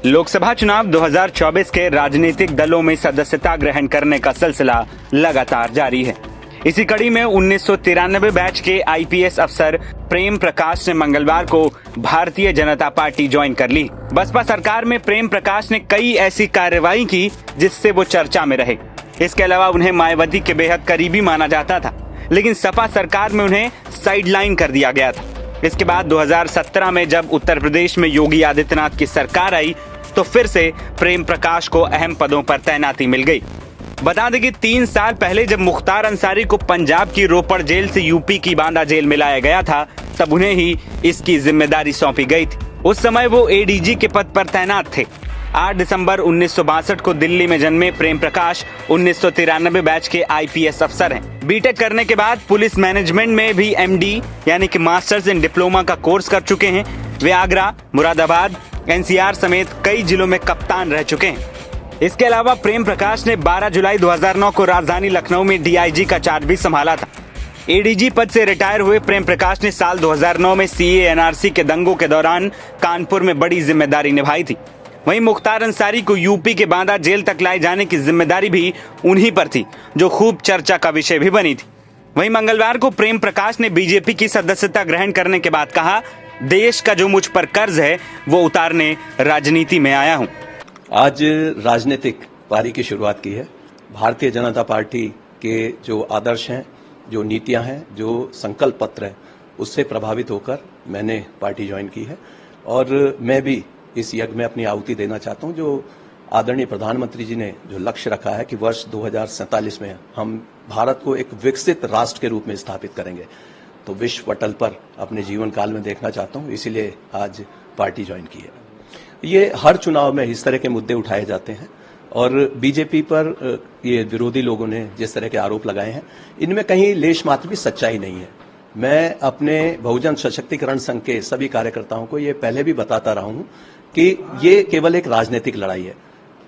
लोकसभा चुनाव 2024 के राजनीतिक दलों में सदस्यता ग्रहण करने का सिलसिला लगातार जारी है। इसी कड़ी में 1993 बैच के आईपीएस अफसर प्रेम प्रकाश ने मंगलवार को भारतीय जनता पार्टी ज्वाइन कर ली। बसपा सरकार में प्रेम प्रकाश ने कई ऐसी कार्रवाई की जिससे वो चर्चा में रहे। इसके अलावा उन्हें मायावती के बेहद करीबी माना जाता था, लेकिन सपा सरकार में उन्हें साइडलाइन कर दिया गया था। इसके बाद 2017 में जब उत्तर प्रदेश में योगी आदित्यनाथ की सरकार आई तो फिर से प्रेम प्रकाश को अहम पदों पर तैनाती मिल गई। बता दें कि 3 साल पहले जब मुख्तार अंसारी को पंजाब की रोपड़ जेल से यूपी की बांदा जेल में लाया गया था, तब उन्हें ही इसकी जिम्मेदारी सौंपी गई थी। उस समय वो एडीजी के पद पर तैनात थे। 8 दिसंबर 1962 को दिल्ली में जन्मे प्रेम प्रकाश 1993 बैच के आईपीएस अफसर हैं। बीटेक करने के बाद पुलिस मैनेजमेंट में भी एमडी यानी कि मास्टर्स इन डिप्लोमा का कोर्स कर चुके हैं। वे आगरा, मुरादाबाद, एनसीआर समेत कई जिलों में कप्तान रह चुके हैं। इसके अलावा प्रेम प्रकाश ने 12 जुलाई 2009 को राजधानी लखनऊ में डीआईजी का चार्ज भी संभाला था। एडीजी पद से रिटायर हुए प्रेम प्रकाश ने साल 2009 में सीए एनआरसी के दंगों के दौरान कानपुर में बड़ी जिम्मेदारी निभाई थी। वहीं मुख्तार अंसारी को यूपी के बांदा जेल तक लाए जाने की जिम्मेदारी भी उन्हीं पर थी, जो खूब चर्चा का विषय भी बनी थी। वहीं मंगलवार को प्रेम प्रकाश ने बीजेपी की सदस्यता ग्रहण करने के बाद कहा, देश का जो मुझ पर कर्ज है वो उतारने राजनीति में आया हूं। आज राजनीतिक पारी की शुरुआत की है। भारतीय जनता पार्टी के जो आदर्श हैं, जो नीतियां हैं, जो संकल्प पत्र है, उससे प्रभावित होकर मैंने पार्टी ज्वाइन की है और मैं भी इस यज्ञ में अपनी आहुति देना चाहता हूं। जो आदरणीय प्रधानमंत्री जी ने जो लक्ष्य रखा है कि वर्ष 2047 में हम भारत को एक विकसित राष्ट्र के रूप में स्थापित करेंगे, तो विश्व पटल पर अपने जीवन काल में देखना चाहता हूं, इसीलिए आज पार्टी ज्वाइन की है। ये हर चुनाव में इस तरह के मुद्दे उठाए जाते हैं और बीजेपी पर ये विरोधी लोगों ने जिस तरह के आरोप लगाए हैं, इनमें कहीं लेश मात्र भी सच्चाई नहीं है। मैं अपने बहुजन सशक्तिकरण संघ के सभी कार्यकर्ताओं को ये पहले भी बताता रहा हूं कि ये केवल एक राजनीतिक लड़ाई है।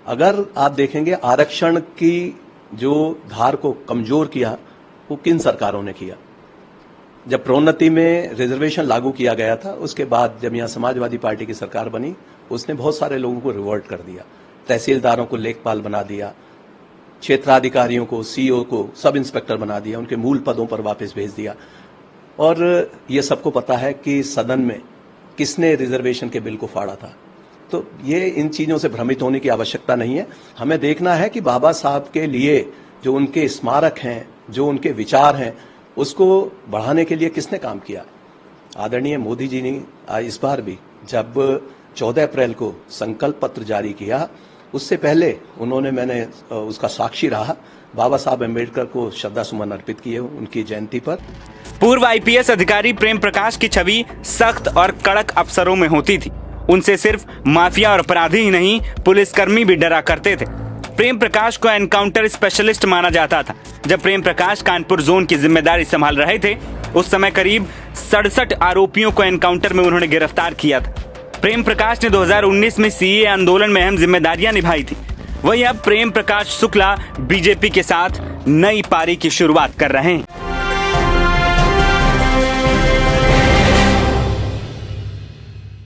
अगर आप देखेंगे आरक्षण की जो धार को कमजोर किया वो किन सरकारों ने किया। जब प्रोन्नति में रिजर्वेशन लागू किया गया था, उसके बाद जब यहाँ समाजवादी पार्टी की सरकार बनी, उसने बहुत सारे लोगों को रिवर्ट कर दिया। तहसीलदारों को लेखपाल बना दिया, क्षेत्राधिकारियों को, सीईओ को सब इंस्पेक्टर बना दिया, उनके मूल पदों पर वापस भेज दिया। और ये सबको पता है कि सदन में किसने रिजर्वेशन के बिल को फाड़ा था। तो ये इन चीजों से भ्रमित होने की आवश्यकता नहीं है। हमें देखना है कि बाबा साहब के लिए जो उनके स्मारक हैं, जो उनके विचार हैं, उसको बढ़ाने के लिए किसने काम किया। आदरणीय मोदी जी ने इस बार भी जब 14 अप्रैल को संकल्प पत्र जारी किया, उससे पहले मैंने उसका साक्षी रहा, बाबा साहब अम्बेडकर को श्रद्धा सुमन अर्पित किए उनकी जयंती पर। पूर्व आईपीएस अधिकारी प्रेम प्रकाश की छवि सख्त और कड़क अफसरों में होती थी। उनसे सिर्फ माफिया और अपराधी ही नहीं, पुलिसकर्मी भी डरा करते थे। प्रेम प्रकाश को एनकाउंटर स्पेशलिस्ट माना जाता था। जब प्रेम प्रकाश कानपुर जोन की जिम्मेदारी संभाल रहे थे, उस समय करीब 67 आरोपियों को एनकाउंटर में उन्होंने गिरफ्तार किया था। प्रेम प्रकाश ने 2019 में सीए आंदोलन में अहम जिम्मेदारियां निभाई थी। वहीं अब प्रेम प्रकाश शुक्ला बीजेपी के साथ नई पारी की शुरुआत कर रहे हैं।